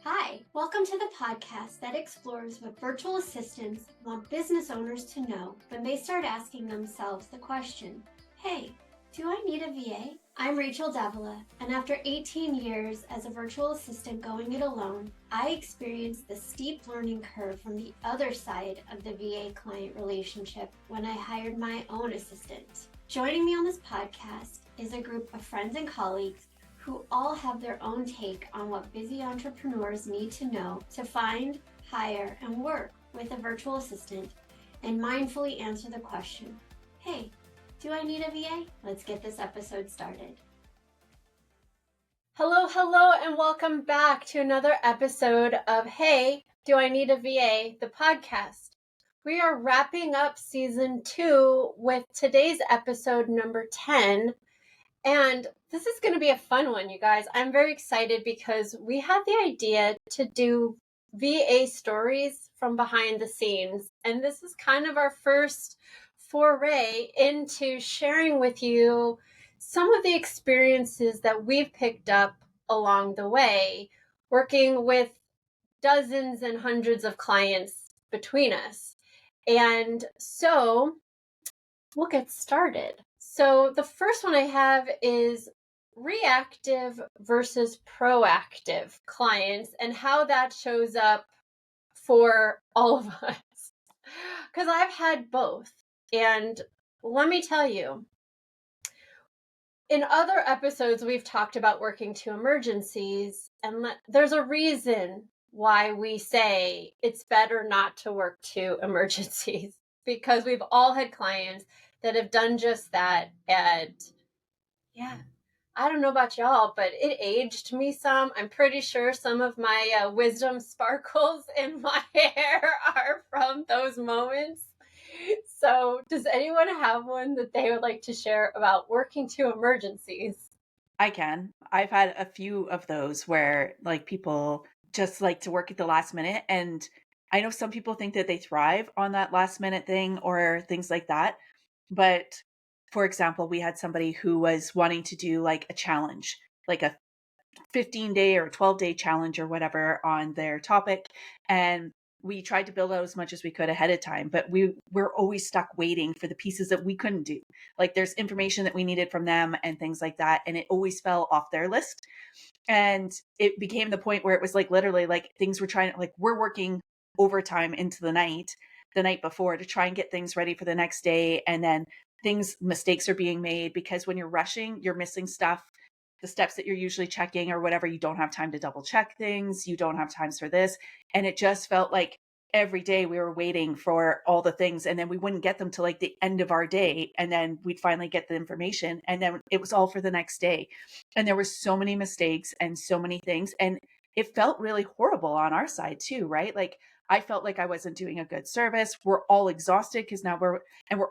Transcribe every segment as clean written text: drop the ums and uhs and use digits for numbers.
Hi, welcome to the podcast that explores what virtual assistants want business owners to know when they start asking themselves the question, hey, do I need a VA? I'm Rachel Davila, and after 18 years as a virtual assistant going it alone, I experienced the steep learning curve from the other side of the VA client relationship when I hired my own assistant. Joining me on this podcast is a group of friends and colleagues who all have their own take on what busy entrepreneurs need to know to find, hire, and work with a virtual assistant, and mindfully answer the question, hey, do I need a VA? Let's get this episode started. Hello, and welcome back to another episode of Hey, Do I Need a VA? The podcast. We are wrapping up season 2 with today's episode number 10. And this is going to be a fun one, you guys. I'm very excited because we had the idea to do VA stories from behind the scenes. And this is kind of our first foray into sharing with you some of the experiences that we've picked up along the way, working with dozens and hundreds of clients between us. And so we'll get started. So the first one I have is reactive versus proactive clients and how that shows up for all of us. Because I've had both. And let me tell you, in other episodes, we've talked about working to emergencies, and there's a reason why we say it's better not to work to emergencies, because we've all had clients that have done just that. And yeah, I don't know about y'all, but it aged me some. I'm pretty sure some of my wisdom sparkles in my hair are from those moments. So does anyone have one that they would like to share about working to emergencies? I can. I've had a few of those where people just like to work at the last minute. And I know some people think that they thrive on that last minute thing or things like that. But for example, we had somebody who was wanting to do like a challenge, like a 15-day or 12-day challenge or whatever on their topic. And we tried to build out as much as we could ahead of time, but we're always stuck waiting for the pieces that we couldn't do. Like there's information that we needed from them and things like that. And it always fell off their list. And it became the point where it was like literally like things were trying, like we're working overtime into the night before to try and get things ready for the next day. And then mistakes are being made because when you're rushing, you're missing stuff. The steps that you're usually checking or whatever, you don't have time to double check things. You don't have times for this. And it just felt like every day we were waiting for all the things, and then we wouldn't get them till like the end of our day. And then we'd finally get the information, and then it was all for the next day. And there were so many mistakes and so many things. And it felt really horrible on our side too, right? Like I felt like I wasn't doing a good service. We're all exhausted because now we're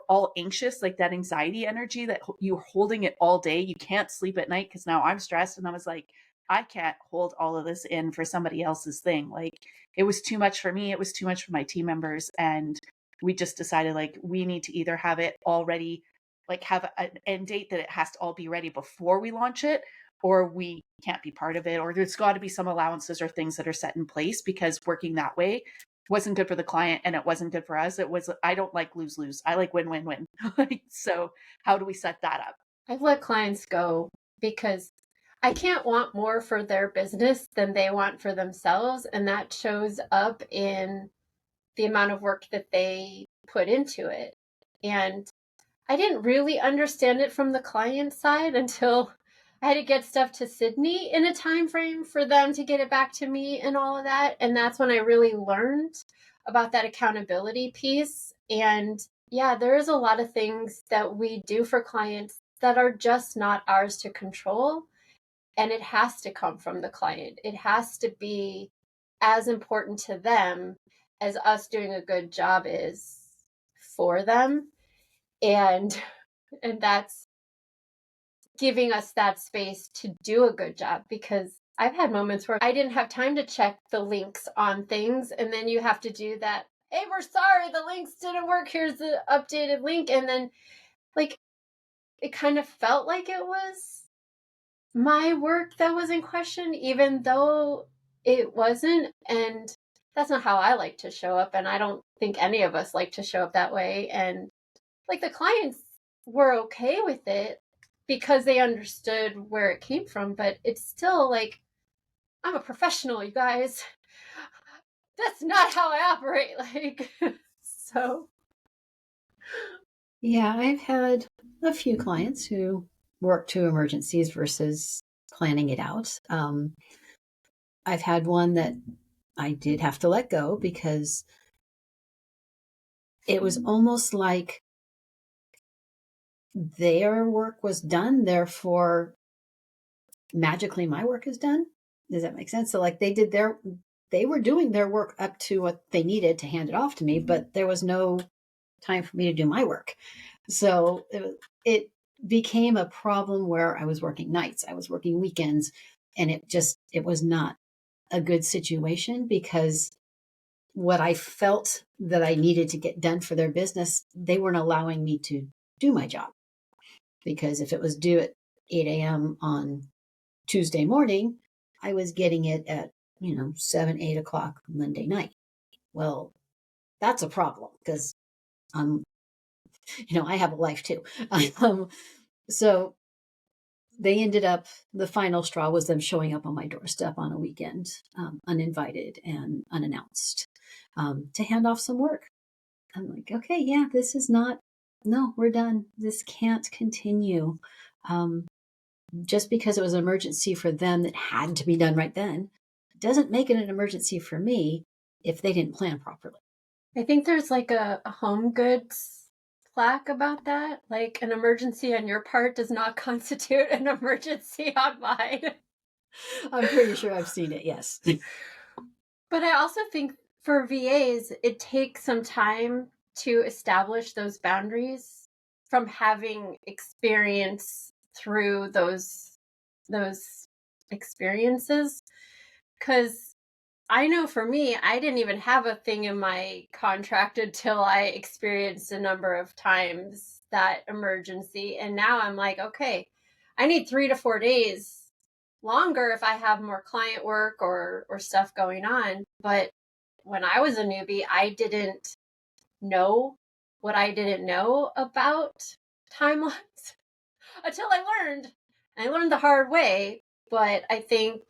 all anxious, like that anxiety energy that you're holding it all day. You can't sleep at night because now I'm stressed. And I was like, I can't hold all of this in for somebody else's thing. Like it was too much for me. It was too much for my team members. And we just decided like we need to either have it already, like have an end date that it has to all be ready before we launch it, or we can't be part of it, or there's got to be some allowances or things that are set in place, because working that way wasn't good for the client and it wasn't good for us. I don't like lose. I like win. So how do we set that up? I've let clients go because I can't want more for their business than they want for themselves. And that shows up in the amount of work that they put into it. And I didn't really understand it from the client side until I had to get stuff to Sydney in a time frame for them to get it back to me and all of that. And that's when I really learned about that accountability piece. And yeah, there is a lot of things that we do for clients that are just not ours to control. And it has to come from the client. It has to be as important to them as us doing a good job is for them. And that's giving us that space to do a good job, because I've had moments where I didn't have time to check the links on things, and then you have to do that. Hey, we're sorry, the links didn't work. Here's the updated link. And then like it kind of felt like it was my work that was in question, even though it wasn't, and that's not how I like to show up, and I don't think any of us like to show up that way. And like the clients were okay with it because they understood where it came from, but it's still like, I'm a professional, you guys. That's not how I operate. Like, so. Yeah, I've had a few clients who work to emergencies versus planning it out. I've had one that I did have to let go because it was almost like their work was done, therefore magically my work is done. Does that make sense? So like they were doing their work up to what they needed to hand it off to me, but there was no time for me to do my work. So it became a problem where I was working nights, I was working weekends, and it was not a good situation because what I felt that I needed to get done for their business, they weren't allowing me to do my job. Because if it was due at 8 a.m. on Tuesday morning, I was getting it at, 7, 8 o'clock Monday night. Well, that's a problem because I have a life too. So they ended up, the final straw was them showing up on my doorstep on a weekend, uninvited and unannounced, to hand off some work. I'm like, okay, yeah, this is not, no, we're done. This can't continue. Just because it was an emergency for them that had to be done right then doesn't make it an emergency for me if they didn't plan properly. I think there's like a home goods plaque about that. Like, an emergency on your part does not constitute an emergency on mine. I'm pretty sure I've seen it, yes. But I also think for VAs, it takes some time to establish those boundaries from having experience through those experiences. Because I know for me, I didn't even have a thing in my contract until I experienced a number of times that emergency. And now I'm like, okay, I need 3 to 4 days longer if I have more client work or stuff going on. But when I was a newbie, I didn't know what I didn't know about timelines until I learned. I learned the hard way. But I think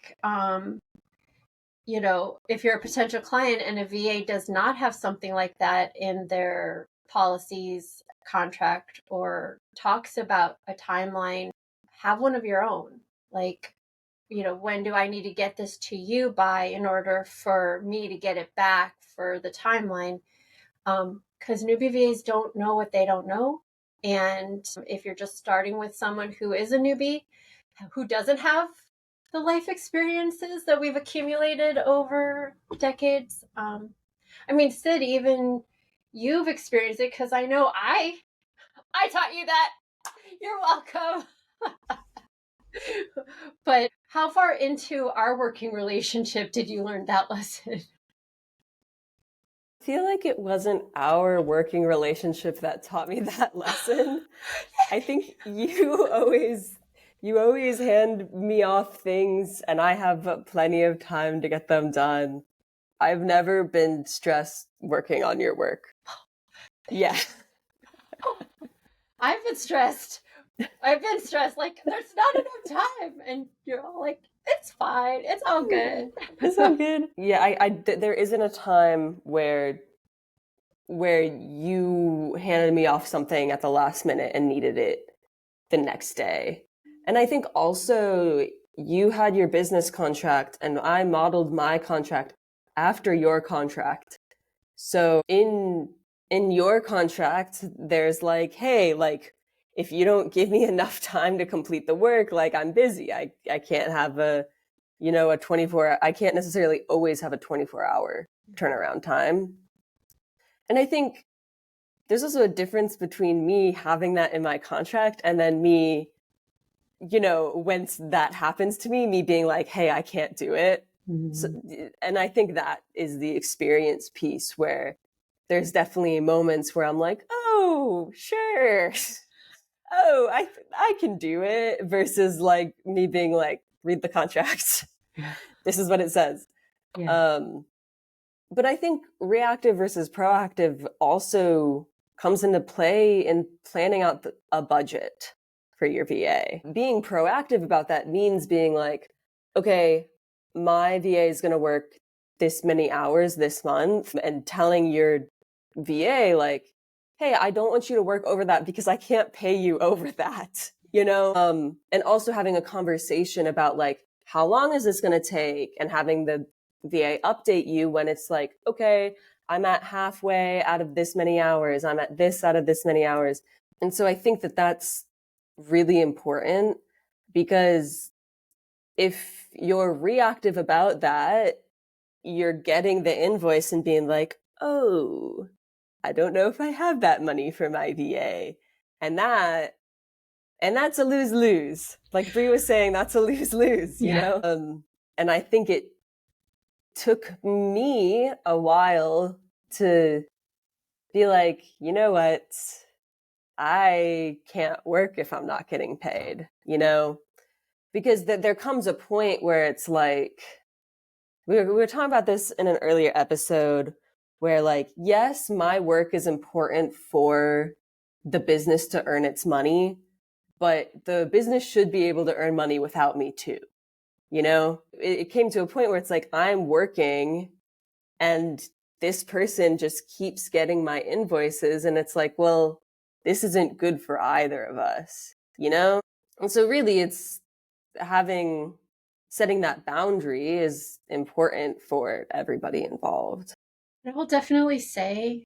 if you're a potential client and a VA does not have something like that in their policies, contract, or talks about a timeline, have one of your own. Like, when do I need to get this to you by in order for me to get it back for the timeline? Because newbie VAs don't know what they don't know. And if you're just starting with someone who is a newbie, who doesn't have the life experiences that we've accumulated over decades. Sid, even you've experienced it because I know I taught you that. You're welcome. But how far into our working relationship did you learn that lesson? I feel like it wasn't our working relationship that taught me that lesson. I think you always hand me off things and I have plenty of time to get them done. I've never been stressed working on your work. Yeah. I've been stressed. Like, there's not enough time. And you're all like, it's fine. It's all good. It's all good. Yeah, there isn't a time where you handed me off something at the last minute and needed it the next day. And I think also you had your business contract and I modeled my contract after your contract. So in your contract, there's like, hey, like, if you don't give me enough time to complete the work, like, I'm busy. I can't have a 24, I can't necessarily always have a 24-hour turnaround time. And I think there's also a difference between me having that in my contract and then me, when that happens to me being like, hey, I can't do it. Mm-hmm. So, and I think that is the experience piece where there's definitely moments where I'm like, oh, sure. Oh, I can do it versus like me being like, read the contract. This is what it says. Yeah. But I think reactive versus proactive also comes into play in planning out a budget for your VA. Being proactive about that means being like, okay, my VA is going to work this many hours this month, and telling your VA like, hey, I don't want you to work over that because I can't pay you over that, and also having a conversation about like, how long is this going to take, and having the VA update you when it's like, okay, I'm at halfway out of this many hours, I'm at this out of this many hours. And so I think that that's really important, because if you're reactive about that, you're getting the invoice and being like, oh, I don't know if I have that money for my VA. And that's a lose-lose. Like Bree was saying, that's a lose-lose, you know? And I think it took me a while to be like, you know what? I can't work if I'm not getting paid, Because there comes a point where it's like, we were talking about this in an earlier episode, where like, yes, my work is important for the business to earn its money, but the business should be able to earn money without me too. It came to a point where it's like, I'm working and this person just keeps getting my invoices. And it's like, well, this isn't good for either of us, And so really it's setting that boundary is important for everybody involved. I will definitely say,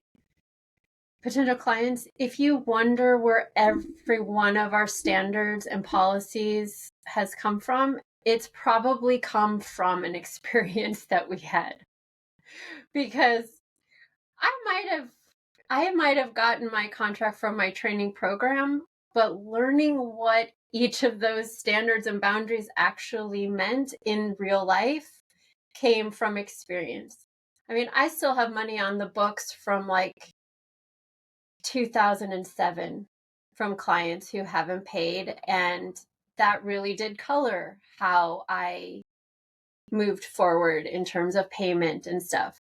potential clients, if you wonder where every one of our standards and policies has come from, it's probably come from an experience that we had. Because I might have gotten my contract from my training program, but learning what each of those standards and boundaries actually meant in real life came from experience. I mean, I still have money on the books from like 2007 from clients who haven't paid, and that really did color how I moved forward in terms of payment and stuff.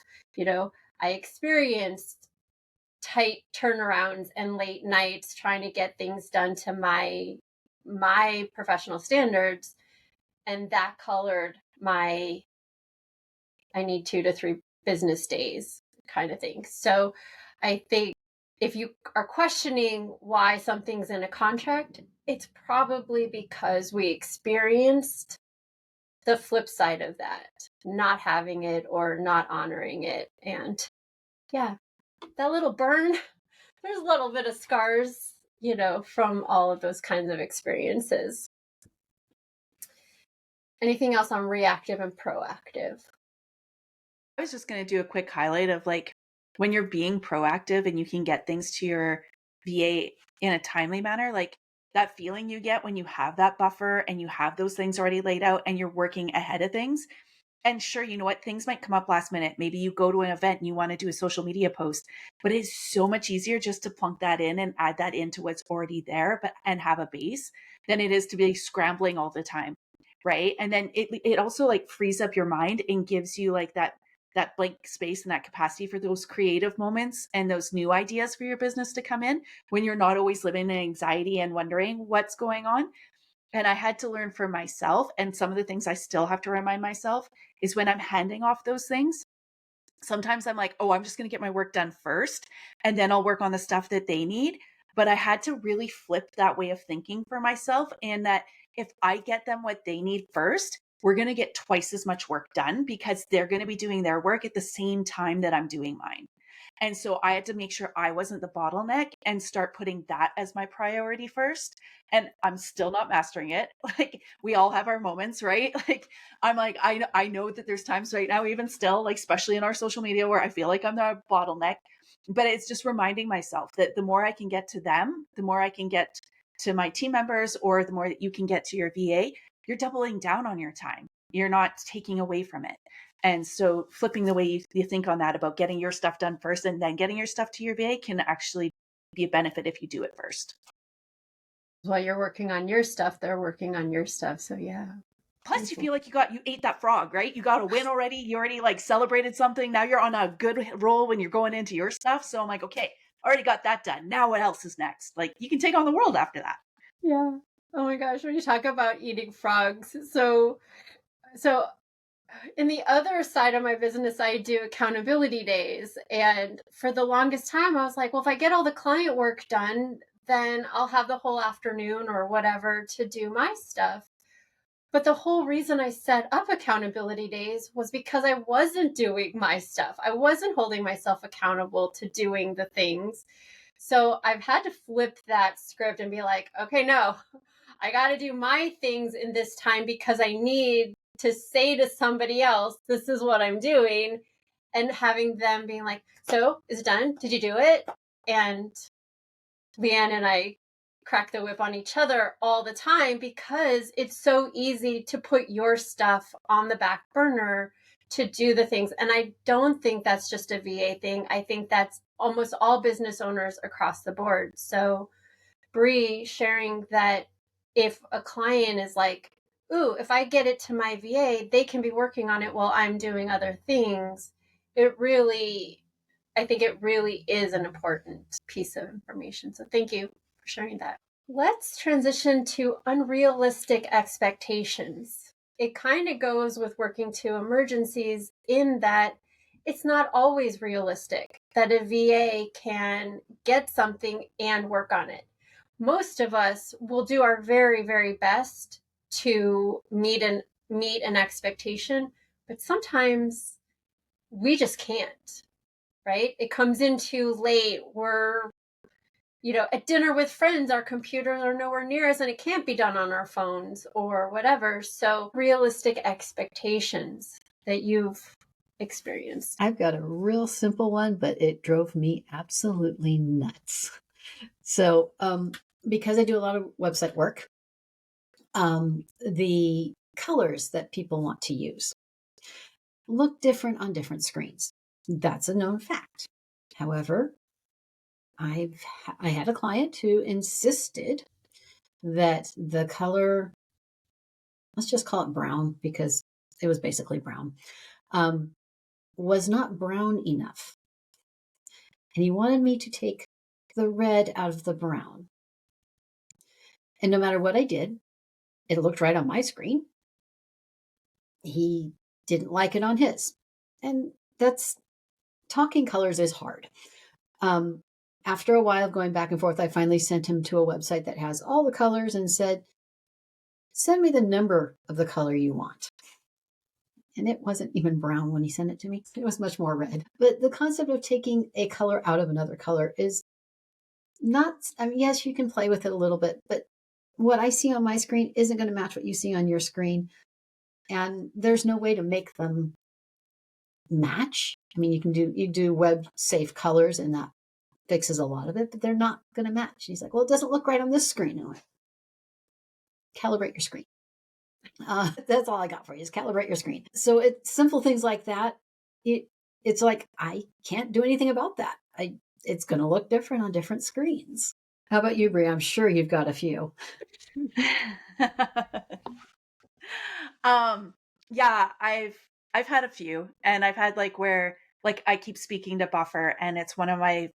I experienced tight turnarounds and late nights trying to get things done to my professional standards, and that colored my I need 2 to 3 business days kind of thing. So I think if you are questioning why something's in a contract, it's probably because we experienced the flip side of that, not having it or not honoring it. And yeah, that little burn, there's a little bit of scars, from all of those kinds of experiences. Anything else on reactive and proactive? I was just going to do a quick highlight of like when you're being proactive and you can get things to your VA in a timely manner, like that feeling you get when you have that buffer and you have those things already laid out and you're working ahead of things. And sure, you know what? Things might come up last minute. Maybe you go to an event and you want to do a social media post, but it's so much easier just to plunk that in and add that into what's already there, and have a base than it is to be scrambling all the time. Right. And then it also like frees up your mind and gives you like that blank space and that capacity for those creative moments and those new ideas for your business to come in when you're not always living in anxiety and wondering what's going on. And I had to learn for myself. And some of the things I still have to remind myself is when I'm handing off those things, sometimes I'm like, oh, I'm just going to get my work done first, and then I'll work on the stuff that they need. But I had to really flip that way of thinking for myself, in that if I get them what they need first, we're going to get twice as much work done because they're going to be doing their work at the same time that I'm doing mine. And so I had to make sure I wasn't the bottleneck and start putting that as my priority first. And I'm still not mastering it. Like we all have our moments, right? Like I'm like, I know that there's times right now, even still, like, especially in our social media, where I feel like I'm the bottleneck, but it's just reminding myself that the more I can get to them, the more I can get to my team members, or the more that you can get to your VA, you're doubling down on your time. You're not taking away from it. And so flipping the way you think on that, about getting your stuff done first and then getting your stuff to your VA, can actually be a benefit if you do it first. While you're working on your stuff, they're working on your stuff. So yeah. Plus, you feel like you ate that frog, right? You got a win already. You already like celebrated something. Now you're on a good roll when you're going into your stuff. So I'm like, okay, already got that done. Now what else is next? Like you can take on the world after that. Yeah. Oh my gosh, when you talk about eating frogs. So in the other side of my business, I do accountability days. And for the longest time, I was like, well, if I get all the client work done, then I'll have the whole afternoon or whatever to do my stuff. But the whole reason I set up accountability days was because I wasn't doing my stuff. I wasn't holding myself accountable to doing the things. So I've had to flip that script and be like, okay, no, I got to do my things in this time because I need to say to somebody else, this is what I'm doing. And having them being like, so is it done? Did you do it? And Leanne and I crack the whip on each other all the time because it's so easy to put your stuff on the back burner to do the things. And I don't think that's just a VA thing. I think that's almost all business owners across the board. So Bree sharing that if a client is like, ooh, if I get it to my VA, they can be working on it while I'm doing other things. I think it really is an important piece of information. So thank you for sharing that. Let's transition to unrealistic expectations. It kind of goes with working to emergencies in that it's not always realistic that a VA can get something and work on it. Most of us will do our very, very best to meet an expectation, but sometimes we just can't. Right? It comes in too late. We're, at dinner with friends, our computers are nowhere near us and it can't be done on our phones or whatever. So realistic expectations that you've experienced. I've got a real simple one, but it drove me absolutely nuts. So, because I do a lot of website work, the colors that people want to use look different on different screens. That's a known fact. However, I had a client who insisted that the color, let's just call it brown because it was basically brown, was not brown enough. And he wanted me to take the red out of the brown. And no matter what I did, it looked right on my screen. He didn't like it on his. And talking colors is hard. After a while of going back and forth, I finally sent him to a website that has all the colors and said, send me the number of the color you want. And it wasn't even brown when he sent it to me. It was much more red. But the concept of taking a color out of another color is not, yes, you can play with it a little bit, but what I see on my screen isn't going to match what you see on your screen. And there's no way to make them match. I mean, you do web safe colors and that fixes a lot of it, but they're not going to match. He's like, well, it doesn't look right on this screen. I'm like, calibrate your screen. That's all I got for you is calibrate your screen. So it's simple things like that. It's like, I can't do anything about that. It's going to look different on different screens. How about you, Brie? I'm sure you've got a few. Yeah, I've had a few, and I've had like where like I keep speaking to buffer, and it's one of my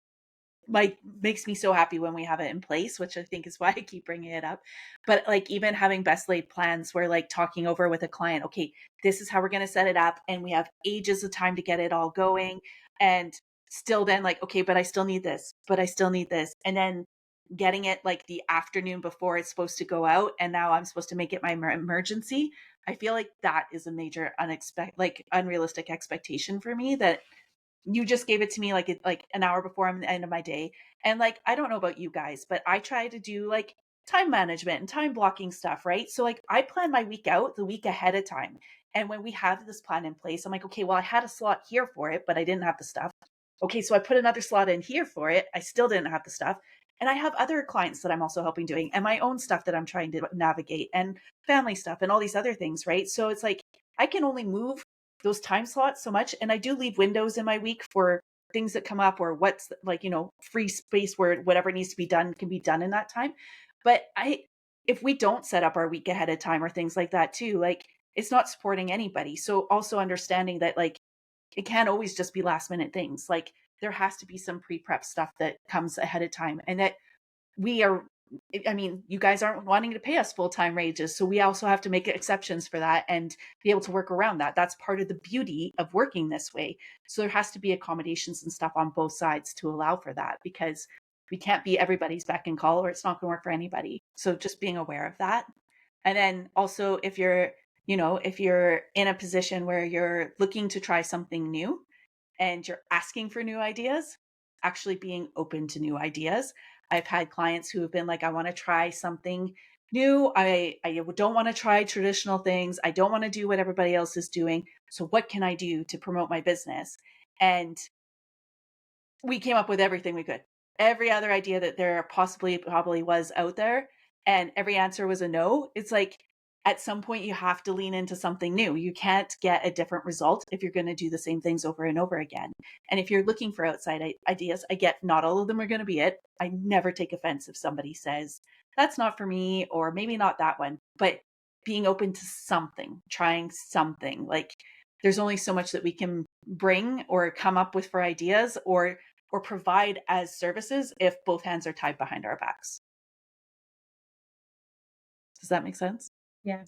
makes me so happy when we have it in place, which I think is why I keep bringing it up. But like even having best laid plans, where like talking over with a client, okay, this is how we're going to set it up, and we have ages of time to get it all going, and still then like, okay, but I still need this, and then getting it like the afternoon before it's supposed to go out, and now I'm supposed to make it my emergency. I feel like that is a major unrealistic expectation for me, that you just gave it to me like an hour before I'm the end of my day. And like, I don't know about you guys, but I try to do like time management and time blocking stuff, right? So like I plan my week out the week ahead of time. And when we have this plan in place, I'm like, okay, well, I had a slot here for it, but I didn't have the stuff. Okay, so I put another slot in here for it. I still didn't have the stuff. And I have other clients that I'm also helping doing, and my own stuff that I'm trying to navigate, and family stuff and all these other things, right? So it's like, I can only move those time slots so much. And I do leave windows in my week for things that come up, or what's like, free space where whatever needs to be done can be done in that time. But if we don't set up our week ahead of time or things like that too, like it's not supporting anybody. So also understanding that like it can't always just be last minute things. Like there has to be some pre-prep stuff that comes ahead of time, and that we are, I mean, you guys aren't wanting to pay us full-time wages, so we also have to make exceptions for that and be able to work around that. That's part of the beauty of working this way. So there has to be accommodations and stuff on both sides to allow for that, because we can't be everybody's beck and call, or it's not going to work for anybody. So just being aware of that. And then also if you're, if you're in a position where you're looking to try something new and you're asking for new ideas, actually being open to new ideas. I've had clients who have been like, I want to try something new. I don't want to try traditional things. I don't want to do what everybody else is doing. So what can I do to promote my business? And we came up with everything we could. Every other idea that there probably was out there, and every answer was a no. It's like, at some point you have to lean into something new. You can't get a different result if you're going to do the same things over and over again. And if you're looking for outside ideas, I get not all of them are going to be it. I never take offense if somebody says, that's not for me, or maybe not that one. But being open to something, trying something, like there's only so much that we can bring or come up with for ideas or provide as services if both hands are tied behind our backs. Does that make sense? Yeah.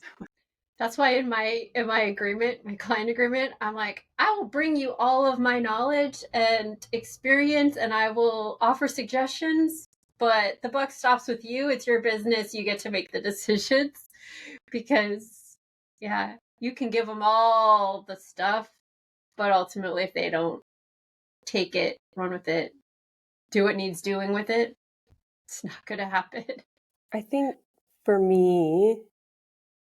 That's why in my agreement, my client agreement, I'm like, I will bring you all of my knowledge and experience, and I will offer suggestions, but the buck stops with you. It's your business. You get to make the decisions, because yeah, you can give them all the stuff, but ultimately if they don't take it, run with it, do what needs doing with it, it's not going to happen. I think for me,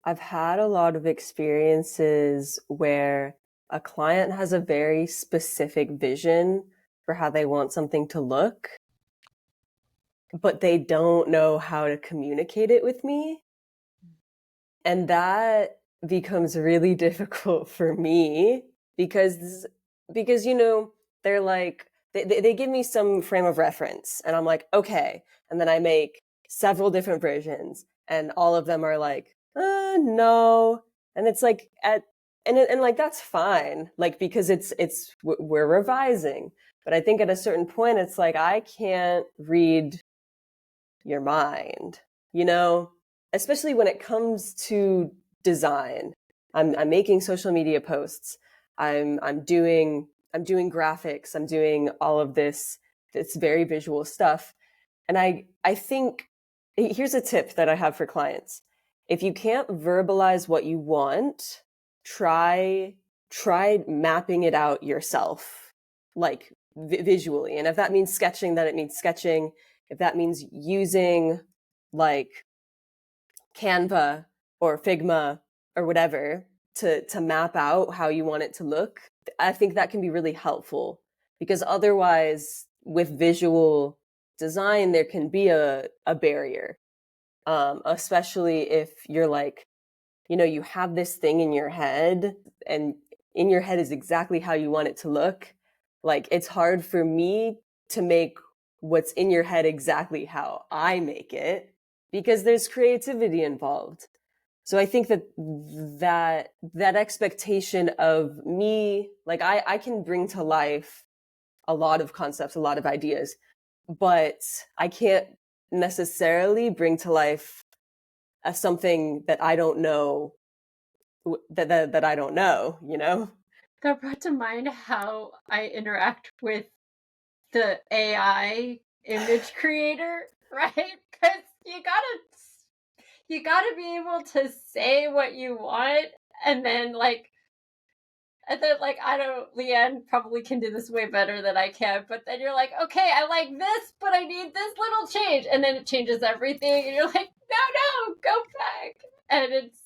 I've had a lot of experiences where a client has a very specific vision for how they want something to look, but they don't know how to communicate it with me. And that becomes really difficult for me because they're like, they give me some frame of reference and I'm like, okay. And then I make several different versions and all of them are like, no. And it's like and like, that's fine. Like, because we're revising. But I think at a certain point, it's like, I can't read your mind, especially when it comes to design. I'm making social media posts. I'm doing graphics. I'm doing all of this very visual stuff. And I think here's a tip that I have for clients. If you can't verbalize what you want, try mapping it out yourself, like visually. And if that means sketching, then it means sketching. If that means using like Canva or Figma or whatever to map out how you want it to look, I think that can be really helpful, because otherwise with visual design, there can be a barrier, especially if you're like, you have this thing in your head and in your head is exactly how you want it to look. Like, it's hard for me to make what's in your head exactly how I make it, because there's creativity involved. So I think that expectation of me, like I can bring to life a lot of concepts, a lot of ideas, but I can't necessarily bring to life something that I don't know, that I don't know, That brought to mind how I interact with the AI image creator, right? Because you gotta be able to say what you want, and then like I don't, Leanne probably can do this way better than I can, but then you're like, okay, I like this, but I need this little change, and then it changes everything, and you're like, no, go back, and it's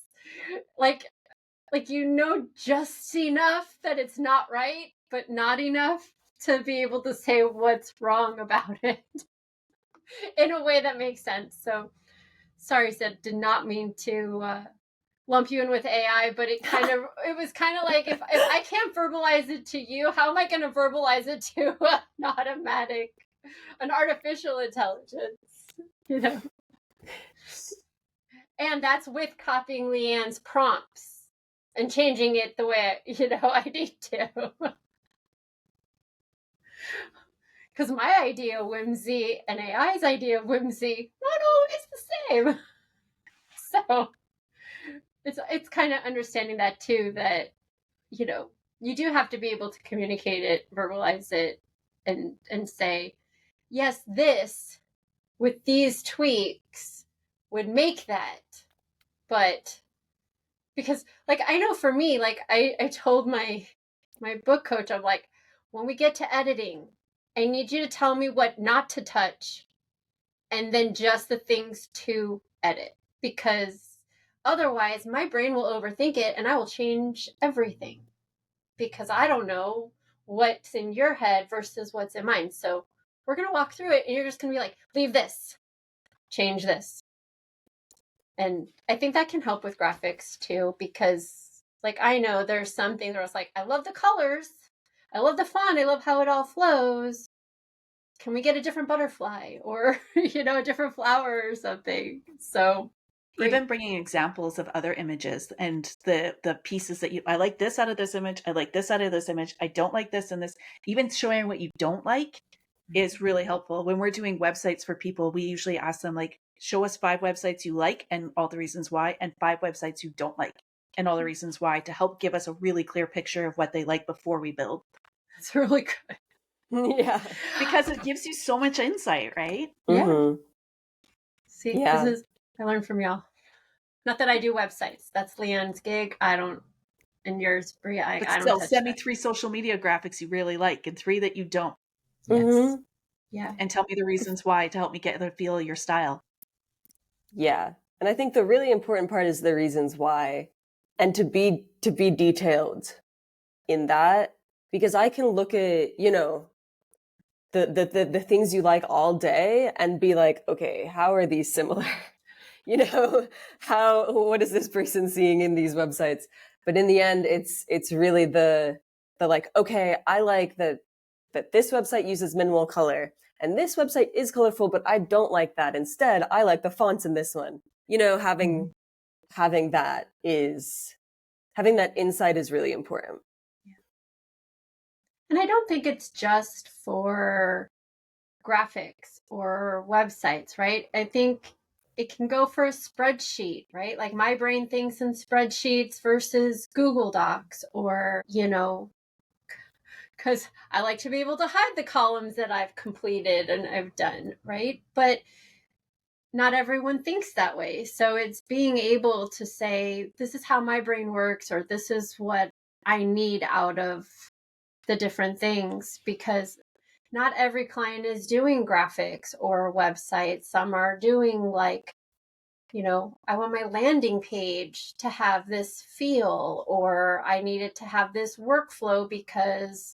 like just enough that it's not right, but not enough to be able to say what's wrong about it in a way that makes sense. So, sorry, Sid, did not mean to lump you in with AI, but it was kind of like, if I can't verbalize it to you, how am I going to verbalize it to an artificial intelligence, And that's with copying Leanne's prompts. and changing it the way, I need to. Because my idea of whimsy and AI's idea of whimsy, not always the same. So it's kind of understanding that too, that, you do have to be able to communicate it, verbalize it, and say, yes, this with these tweaks would make that. But because, like, I know for me, like, I told my book coach, I'm like, when we get to editing, I need you to tell me what not to touch and then just the things to edit, because otherwise my brain will overthink it and I will change everything because I don't know what's in your head versus what's in mine. So we're going to walk through it and you're just going to be like, leave this, change this. And I think that can help with graphics too, because, like, I know there's some things where it's like, I love the colors, I love the font, I love how it all flows. Can we get a different butterfly or, a different flower or something? So even bringing examples of other images and the pieces that I like this out of this image, I like this out of this image, I don't like this and this, even showing what you don't like is really helpful. When we're doing websites for people, we usually ask them, like, show us 5 websites you like and all the reasons why, and 5 websites you don't like and all the reasons why, to help give us a really clear picture of what they like before we build. That's really good. Yeah. Because it gives you so much insight, right? Mm-hmm. See, Yeah. I learned from y'all. Not that I do websites. That's Leanne's gig. I don't, and yours, Bria, I don't still, touch send me that. 3 social media graphics you really like and 3 that you don't. Yes. Mm-hmm. Yeah. And tell me the reasons why to help me get the feel of your style. Yeah. And I think the really important part is the reasons why, and to be detailed in that, because I can look at, the things you like all day and be like, okay, how are these similar? What is this person seeing in these websites? But in the end, it's really the like, okay, I like that this website uses minimal color and this website is colorful, but I don't like that. Instead, I like the fonts in this one. Having that insight is really important. And I don't think it's just for graphics or websites, right? I think it can go for a spreadsheet, right? Like, my brain thinks in spreadsheets versus Google Docs, or, because I like to be able to hide the columns that I've completed and I've done, right? But not everyone thinks that way. So it's being able to say, this is how my brain works, or this is what I need out of the different things, because not every client is doing graphics or websites. Some are doing, like, I want my landing page to have this feel, or I need it to have this workflow because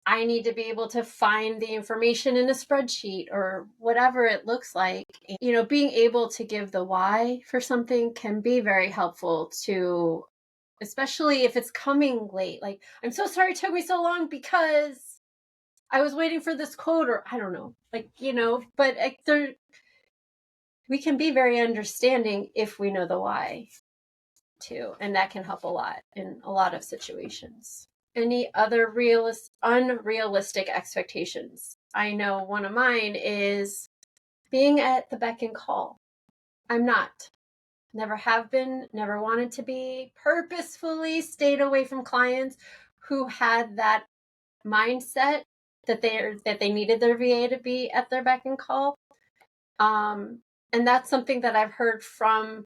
I need to be able to find the information in a spreadsheet, or whatever it looks like. Being able to give the why for something can be very helpful to, especially if it's coming late. Like, I'm so sorry it took me so long because I was waiting for this quote, or I don't know, but we can be very understanding if we know the why too. And that can help a lot in a lot of situations. Any other unrealistic expectations? I know one of mine is being at the beck and call. I'm not. Never have been, never wanted to be. Purposefully stayed away from clients who had that mindset that they needed their VA to be at their beck and call. And that's something that I've heard from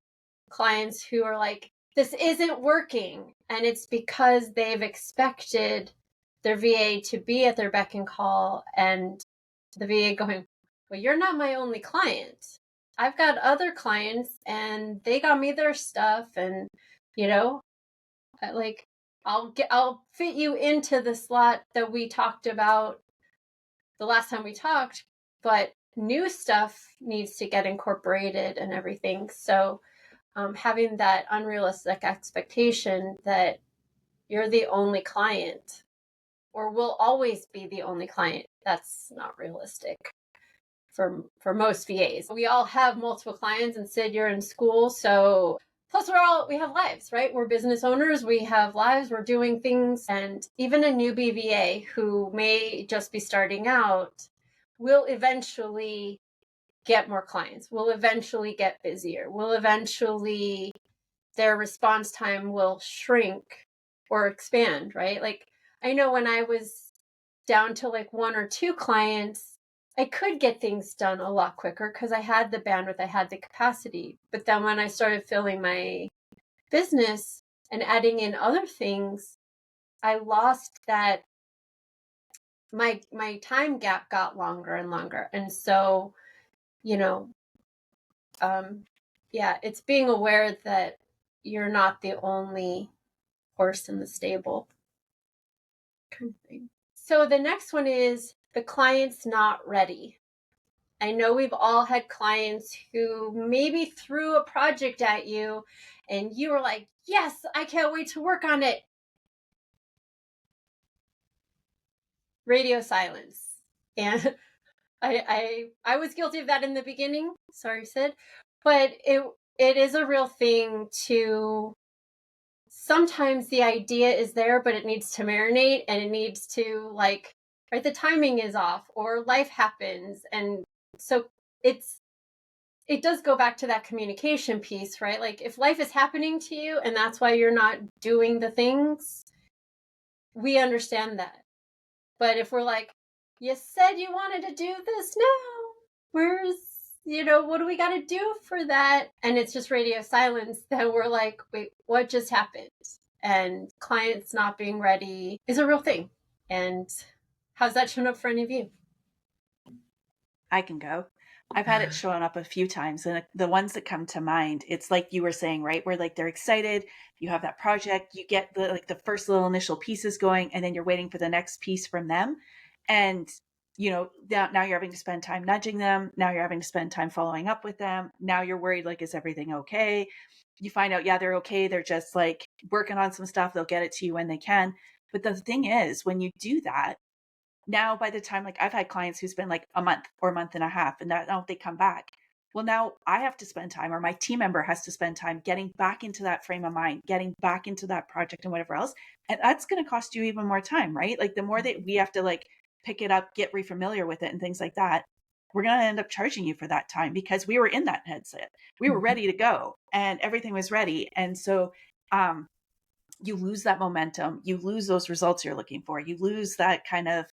clients who are like, this isn't working. And it's because they've expected their VA to be at their beck and call, and the VA going, well, you're not my only client. I've got other clients and they got me their stuff, and, like, I'll fit you into the slot that we talked about the last time we talked, but new stuff needs to get incorporated and everything. So having that unrealistic expectation that you're the only client or will always be the only client, that's not realistic for most VAs. We all have multiple clients, and Sid, you're in school, so Plus, we have lives, right? We're business owners. We have lives. We're doing things. And even a new BVA who may just be starting out will eventually get more clients, will eventually get busier, will eventually, their response time will shrink or expand, right? Like, I know when I was down to like 1 or 2 clients, I could get things done a lot quicker because I had the bandwidth, I had the capacity. But then when I started filling my business and adding in other things, I lost that. My time gap got longer and longer. And so, you know, yeah, it's being aware that you're not the only horse in the stable kind of thing. So the next one is the client's not ready. I know we've all had clients who maybe threw a project at you and you were like, yes, I can't wait to work on it. Radio silence. And I was guilty of that in the beginning. Sorry, Sid. But it is a real thing to, sometimes the idea is there, but it needs to marinate and it needs to, like, right, the timing is off or life happens. And so it does go back to that communication piece, right? Like, if life is happening to you and that's why you're not doing the things, we understand that. But if we're like, you said you wanted to do this now, where's, what do we got to do for that? And it's just radio silence, then we're like, wait, what just happened? And clients not being ready is a real thing. And how's that shown up for any of you? I can go. I've had it showing up a few times, and the ones that come to mind, it's like you were saying, right? Where like they're excited, you have that project, you get the first little initial pieces going, and then you're waiting for the next piece from them. And now you're having to spend time nudging them. Now you're having to spend time following up with them. Now you're worried, like, is everything okay? You find out, yeah, they're okay. They're just like working on some stuff. They'll get it to you when they can. But the thing is, when you do that, now by the time, like, I've had clients who spend like a month or a month and a half, and now they come back. Well, now I have to spend time, or my team member has to spend time getting back into that frame of mind, getting back into that project and whatever else. And that's going to cost you even more time, right? Like, the more that we have to like pick it up, get refamiliar with it and things like that, we're going to end up charging you for that time because we were in that headset. We were ready to go and everything was ready. And so, you lose that momentum, you lose those results you're looking for, you lose that kind of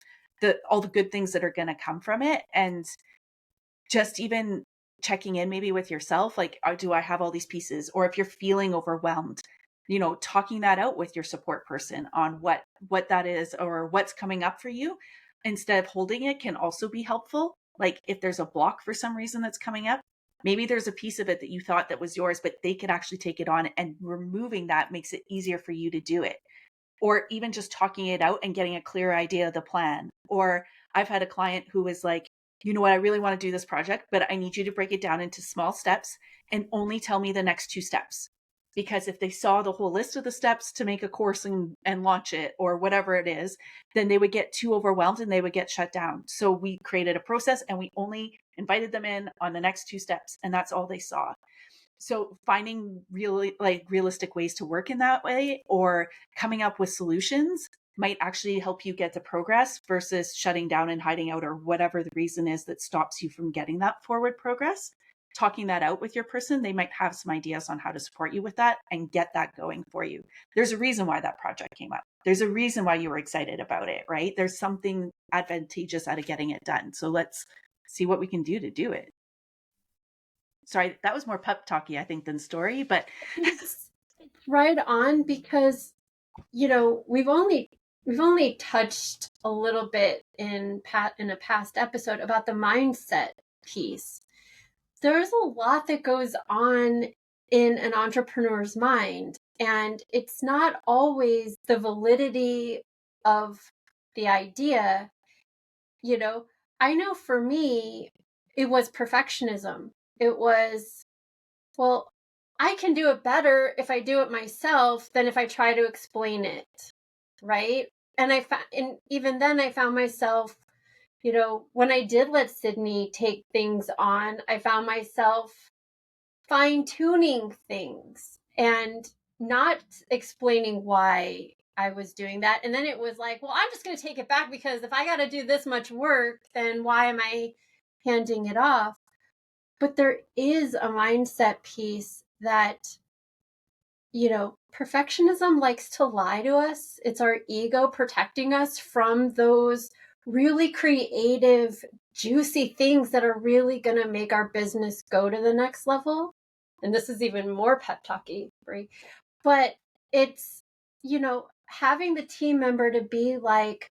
all the good things that are going to come from it. And just even checking in maybe with yourself, like, do I have all these pieces? Or if you're feeling overwhelmed, talking that out with your support person on what that is or what's coming up for you instead of holding it can also be helpful. Like, if there's a block for some reason that's coming up, maybe there's a piece of it that you thought that was yours, but they could actually take it on, and removing that makes it easier for you to do it. Or even just talking it out and getting a clear idea of the plan. Or I've had a client who was like, you know what, I really want to do this project, but I need you to break it down into small steps and only tell me the next 2 steps. Because if they saw the whole list of the steps to make a course and launch it or whatever it is, then they would get too overwhelmed and they would get shut down. So we created a process and we only invited them in on the next 2 steps, and that's all they saw. So finding realistic ways to work in that way, or coming up with solutions, might actually help you get to progress versus shutting down and hiding out, or whatever the reason is that stops you from getting that forward progress. Talking that out with your person, they might have some ideas on how to support you with that and get that going for you. There's a reason why that project came up. There's a reason why you were excited about it, right? There's something advantageous out of getting it done. So let's see what we can do to do it. Sorry, that was more pep talky, I think, than story, but it's right on, because we've only touched a little bit in a past episode about the mindset piece. There's a lot that goes on in an entrepreneur's mind, and it's not always the validity of the idea. I know for me, it was perfectionism. It was, well, I can do it better if I do it myself than if I try to explain it, right? And even then I found myself, when I did let Sydney take things on, I found myself fine-tuning things and not explaining why I was doing that. And then it was like, well, I'm just going to take it back, because if I got to do this much work, then why am I handing it off? But there is a mindset piece that, perfectionism likes to lie to us. It's our ego protecting us from those really creative, juicy things that are really going to make our business go to the next level. And this is even more pep talky, right? But it's, having the team member to be like,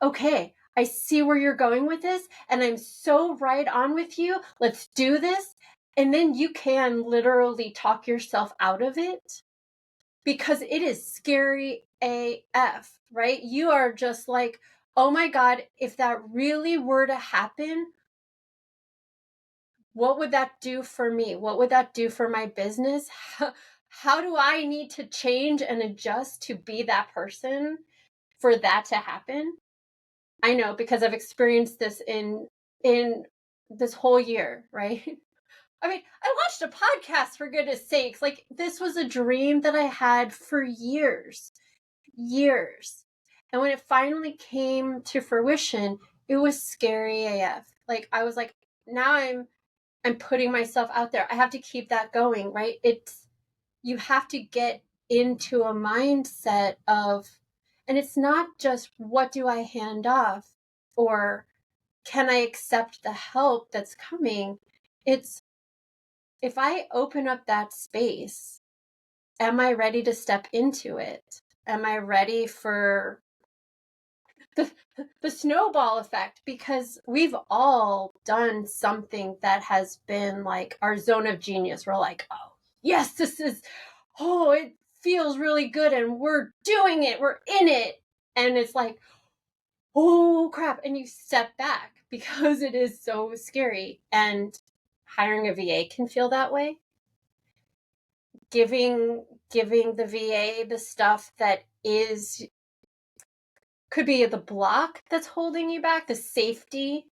okay, I see where you're going with this, and I'm so right on with you. Let's do this. And then you can literally talk yourself out of it, because it is scary AF, right? You are just like, oh my God, if that really were to happen, what would that do for me? What would that do for my business? How do I need to change and adjust to be that person for that to happen? I know, because I've experienced this in this whole year, right? I mean, I launched a podcast, for goodness sakes. Like, this was a dream that I had for years. And when it finally came to fruition, it was scary AF. Like, I was like, now I'm putting myself out there. I have to keep that going, right? You have to get into a mindset of, and it's not just what do I hand off, or can I accept the help that's coming? It's, if I open up that space, am I ready to step into it? Am I ready for the snowball effect? Because we've all done something that has been like our zone of genius. We're like, oh, yes, it feels really good, and we're doing it, we're in it. And it's like, oh crap. And you step back because it is so scary. And hiring a VA can feel that way. Giving the VA the stuff that could be the block that's holding you back, the safety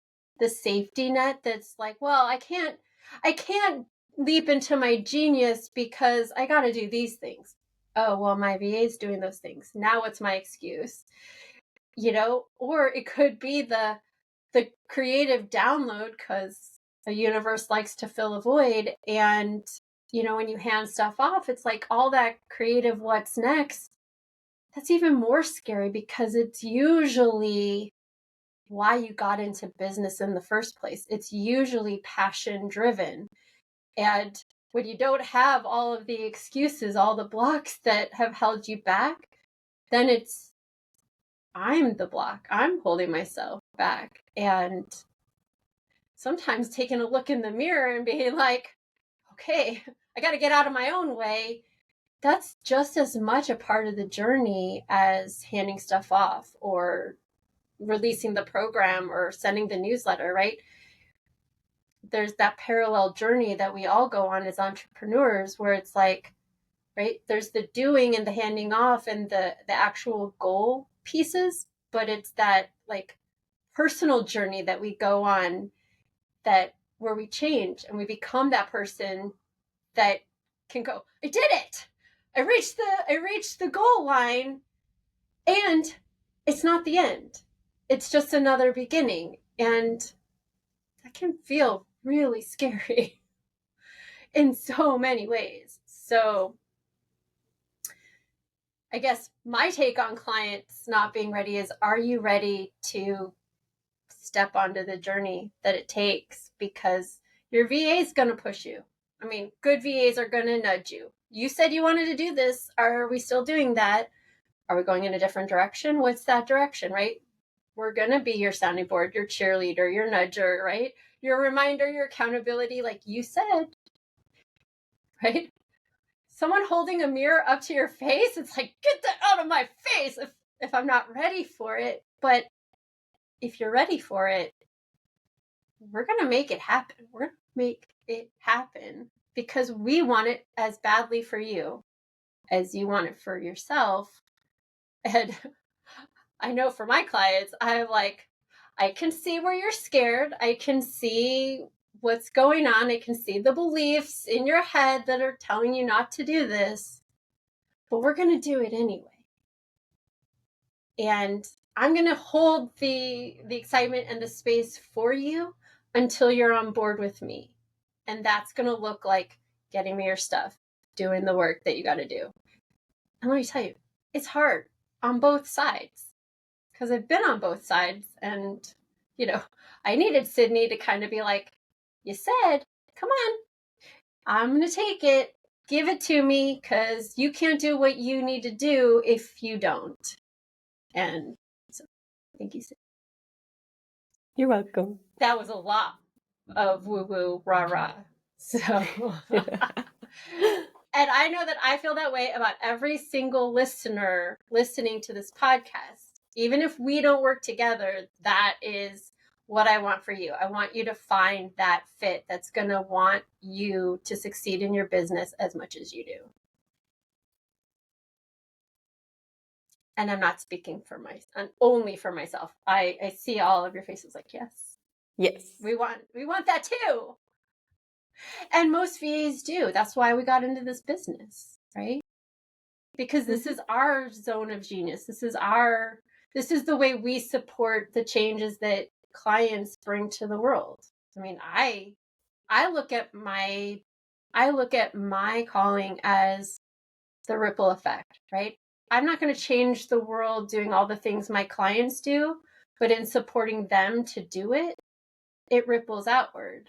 net that's like, well, I can't leap into my genius because I got to do these things. Oh, well, my VA's doing those things. Now what's my excuse? Or it could be the creative download, because the universe likes to fill a void. And, when you hand stuff off, it's like all that creative what's next. That's even more scary, because it's usually why you got into business in the first place. It's usually passion driven. And when you don't have all of the excuses, all the blocks that have held you back, then I'm the block. I'm holding myself back. And sometimes taking a look in the mirror and being like, okay, I got to get out of my own way. That's just as much a part of the journey as handing stuff off or releasing the program or sending the newsletter, right? There's that parallel journey that we all go on as entrepreneurs, where it's like, right, there's the doing and the handing off and the actual goal pieces, but it's that like personal journey that we go on, that where we change and we become that person that can go, I did it. I reached the goal line, and it's not the end. It's just another beginning. And that can feel really scary in so many ways. So I guess my take on clients not being ready is, are you ready to step onto the journey that it takes? Because your VA is going to push you. I mean, good VAs are going to nudge you. You said you wanted to do this. Are we still doing that? Are we going in a different direction? What's that direction, right? We're going to be your sounding board, your cheerleader, your nudger, right? Your reminder, your accountability, like you said, right? Someone holding a mirror up to your face, it's like, get that out of my face if I'm not ready for it. But if you're ready for it, we're going to make it happen. We're going to make it happen because we want it as badly for you as you want it for yourself. And I know for my clients, I'm like, I can see where you're scared. I can see what's going on. I can see the beliefs in your head that are telling you not to do this, but we're going to do it anyway. And I'm going to hold the excitement and the space for you until you're on board with me. And that's going to look like getting me your stuff, doing the work that you got to do. And let me tell you, it's hard on both sides, because I've been on both sides. And, I needed Sydney to kind of be like, you said, come on, I'm going to take it. Give it to me, because you can't do what you need to do if you don't. And so, thank you, Sydney. You're welcome. That was a lot of woo-woo, rah-rah. So, and I know that I feel that way about every single listener listening to this podcast. Even if we don't work together, that is what I want for you. I want you to find that fit that's going to want you to succeed in your business as much as you do. And I'm not speaking only for myself. I see all of your faces like, yes. Yes. We want that too. And most VAs do. That's why we got into this business, right? Because this is our zone of genius. This is the way we support the changes that clients bring to the world. I mean, I look at my calling as the ripple effect, right? I'm not going to change the world doing all the things my clients do, but in supporting them to do it, it ripples outward.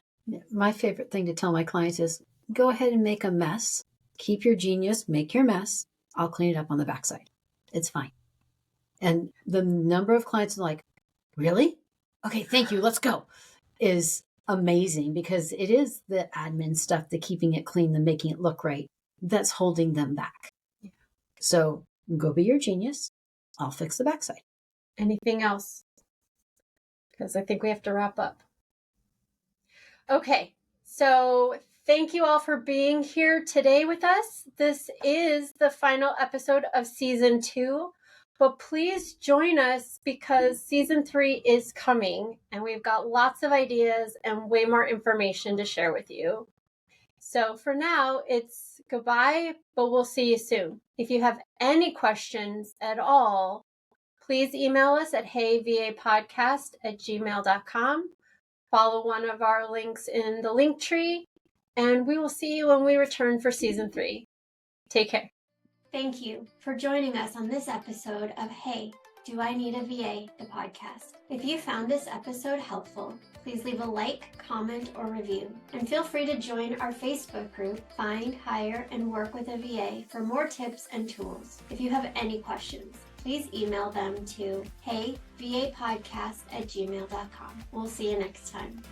My favorite thing to tell my clients is go ahead and make a mess. Keep your genius, make your mess. I'll clean it up on the backside. It's fine. And the number of clients are like, really? Okay, thank you. Let's go. Is amazing, because it is the admin stuff, the keeping it clean, the making it look right, that's holding them back. Yeah. So go be your genius. I'll fix the backside. Anything else? Because I think we have to wrap up. Okay, so thank you all for being here today with us. This is the final episode of season 2, but please join us, because season 3 is coming and we've got lots of ideas and way more information to share with you. So for now, it's goodbye, but we'll see you soon. If you have any questions at all, please email us at heyvapodcast@gmail.com. Follow one of our links in the link tree, and we will see you when we return for season 3. Take care. Thank you for joining us on this episode of Hey, Do I Need a VA, the podcast. If you found this episode helpful, please leave a like, comment, or review. And feel free to join our Facebook group, Find, Hire, and Work with a VA, for more tips and tools. If you have any questions, please email them to heyvapodcast@gmail.com. We'll see you next time.